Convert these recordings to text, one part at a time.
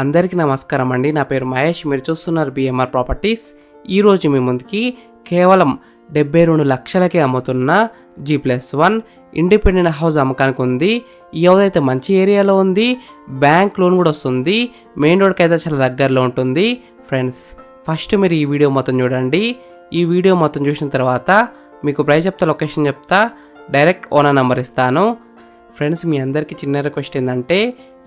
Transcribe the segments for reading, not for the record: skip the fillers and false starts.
అందరికీ నమస్కారం అండి. నా పేరు మహేష్. మీరు చూస్తున్నారు బిఎంఆర్ ప్రాపర్టీస్. ఈరోజు మీ ముందుకి కేవలం 72 లక్షలకే అమ్ముతున్న G+1 ఇండిపెండెంట్ హౌస్ అమ్మకానికి ఉంది. ఈ హౌస్ అయితే మంచి ఏరియాలో ఉంది. బ్యాంక్ లోన్ కూడా వస్తుంది. మెయిన్ రోడ్కి అయితే చాలా దగ్గరలో ఉంటుంది. ఫ్రెండ్స్, ఫస్ట్ మీరు ఈ వీడియో మొత్తం చూడండి. ఈ వీడియో మొత్తం చూసిన తర్వాత మీకు ప్రైస్ చెప్తా, లొకేషన్ చెప్తా, డైరెక్ట్ ఓనర్ నెంబర్ ఇస్తాను. ఫ్రెండ్స్, మీ అందరికీ చిన్న రిక్వెస్ట్ ఏంటంటే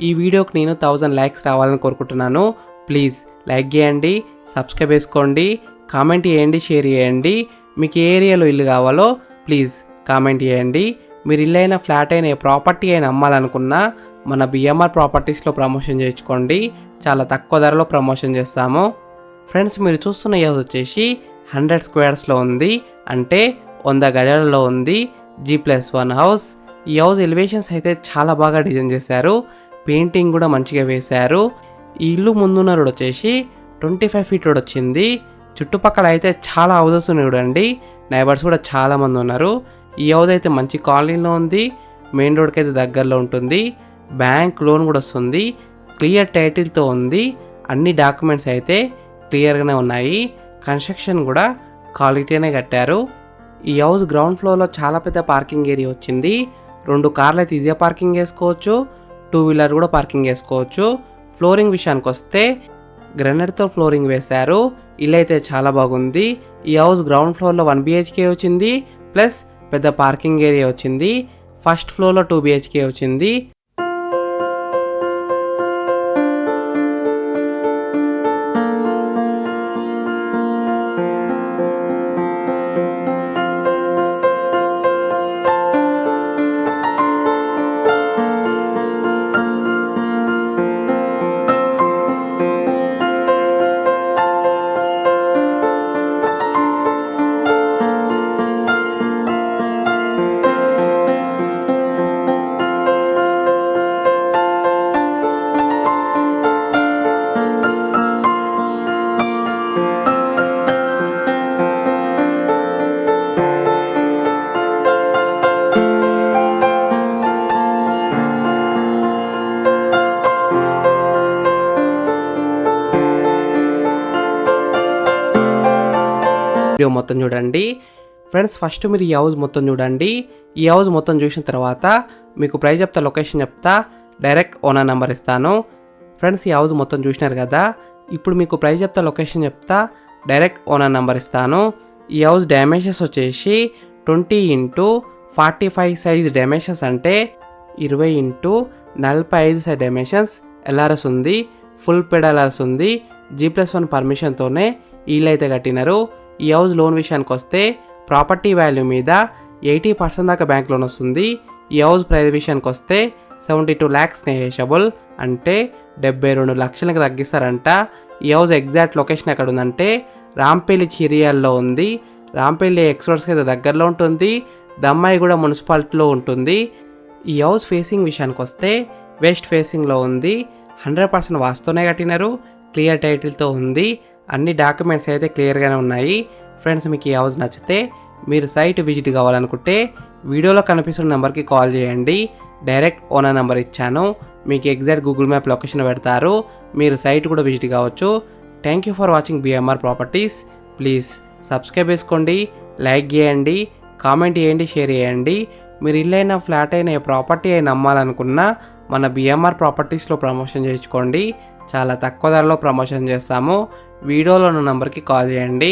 ఈ వీడియోకి నేను 1000 లైక్స్ రావాలని కోరుకుంటున్నాను. ప్లీజ్ లైక్ చేయండి, సబ్స్క్రైబ్ చేసుకోండి, కామెంట్ చేయండి, షేర్ చేయండి. మీకు ఏ ఏరియాలో ఇల్లు కావాలో ప్లీజ్ కామెంట్ చేయండి. మీరు ఇల్లు అయినా, ఫ్లాట్ అయినా, ఏ ప్రాపర్టీ అయినా అమ్మాలనుకున్నా మన బిఎంఆర్ ప్రాపర్టీస్లో ప్రమోషన్ చేయించుకోండి. చాలా తక్కువ ధరలో ప్రమోషన్ చేస్తాము. ఫ్రెండ్స్, మీరు చూస్తున్న ఈ హౌస్ వచ్చేసి 100 స్క్వేర్స్లో ఉంది, అంటే 100 గజాలలో ఉంది. G+1 house. ఈ హౌస్ ఎలివేషన్స్ అయితే చాలా బాగా డిజైన్ చేశారు. పెయింటింగ్ కూడా మంచిగా వేశారు. ఈ ఇల్లు ముందున్న రోడ్ వచ్చేసి 25 ఫీట్ రోడ్ వచ్చింది. చుట్టుపక్కల అయితే చాలా హౌసెస్ ఉన్నాయి చూడండి. నైబర్స్ కూడా చాలా మంది ఉన్నారు. ఈ హౌస్ అయితే మంచి కాలనీలో ఉంది. మెయిన్ రోడ్కి అయితే దగ్గరలో ఉంటుంది. బ్యాంక్ లోన్ కూడా వస్తుంది. క్లియర్ టైటిల్తో ఉంది. అన్ని డాక్యుమెంట్స్ అయితే క్లియర్గానే ఉన్నాయి. కన్స్ట్రక్షన్ కూడా క్వాలిటీనే కట్టారు. ఈ హౌస్ గ్రౌండ్ ఫ్లోర్లో చాలా పెద్ద పార్కింగ్ ఏరియా వచ్చింది. 2 కార్లు అయితే ఈజీగా పార్కింగ్ చేసుకోవచ్చు. 2 వీలర్ కూడా పార్కింగ్ చేసుకోవచ్చు. ఫ్లోరింగ్ విషయానికి వస్తే గ్రనైట్తో ఫ్లోరింగ్ వేశారు. ఇల్లు అయితే చాలా బాగుంది. ఈ హౌస్ గ్రౌండ్ ఫ్లోర్లో 1 BHK వచ్చింది, ప్లస్ పెద్ద పార్కింగ్ ఏరియా వచ్చింది. ఫస్ట్ ఫ్లోర్లో 2 BHK వచ్చింది. వీడియో మొత్తం చూడండి. ఫ్రెండ్స్, ఫస్ట్ మీరు ఈ హౌస్ మొత్తం చూడండి. ఈ హౌస్ మొత్తం చూసిన తర్వాత మీకు ప్రైస్ చెప్తా, లొకేషన్ చెప్తా, డైరెక్ట్ ఓనర్ నెంబర్ ఇస్తాను. ఫ్రెండ్స్, ఈ హౌస్ మొత్తం చూసినారు కదా. ఇప్పుడు మీకు ప్రైస్ చెప్తా, లొకేషన్ చెప్తా, డైరెక్ట్ ఓనర్ నెంబర్ ఇస్తాను. ఈ హౌస్ డైమెన్షన్స్ వచ్చేసి 20x45 సైజ్ డైమెన్షన్స్, అంటే 20x45 సైజ్ డైమెన్షన్స్. LRS ఉంది, ఫుల్ పెడ్ LRS ఉంది. G+1 పర్మిషన్తోనే ఇల్లు అయితే కట్టినారు. ఈ హౌస్ లోన్ విషయానికి వస్తే ప్రాపర్టీ వాల్యూ మీద 80% దాకా బ్యాంక్ లోన్ వస్తుంది. ఈ హౌస్ ప్రైస్ విషయానికి వస్తే 72 lakhs నెగోషియబుల్, అంటే 72 లక్షలకు తగ్గిస్తారంట. ఈ హౌస్ ఎగ్జాక్ట్ లొకేషన్ ఎక్కడ ఉందంటే రాంపల్లి చిరియాల్లో ఉంది. రాంపల్లి ఎక్స్పోర్ట్స్కి అయితే దగ్గరలో ఉంటుంది. దమ్మాయిగూడ మున్సిపాలిటీలో ఉంటుంది. ఈ హౌస్ ఫేసింగ్ విషయానికి వస్తే వెస్ట్ ఫేసింగ్లో ఉంది. 100% వాస్తునే కట్టినారు. క్లియర్ టైటిల్తో ఉంది. అన్ని డాక్యుమెంట్స్ అయితే క్లియర్గానే ఉన్నాయి. ఫ్రెండ్స్, మీకు ఈ హౌస్ నచ్చితే మీరు సైట్ విజిట్ కావాలనుకుంటే వీడియోలో కనిపిస్తున్న నెంబర్కి కాల్ చేయండి. డైరెక్ట్ ఓనర్ నెంబర్ ఇచ్చాను. మీకు ఎగ్జాక్ట్ గూగుల్ మ్యాప్ లొకేషన్ పెడతారు. మీరు సైట్ కూడా విజిట్ కావచ్చు. Thank you for watching BMR properties. Please subscribe చేసుకోండి, లైక్ చేయండి, కామెంట్ చేయండి, షేర్ చేయండి. మీరు ఇల్లు అయినా, ఫ్లాట్ అయినా, ఏ ప్రాపర్టీ అయినా అమ్మాలనుకున్నా మన బిఎంఆర్ ప్రాపర్టీస్లో ప్రమోషన్ చేయించుకోండి. చాలా తక్కువ ధరలో ప్రమోషన్ చేస్తాము. వీడియోలో ఉన్న నెంబర్కి కాల్ చేయండి.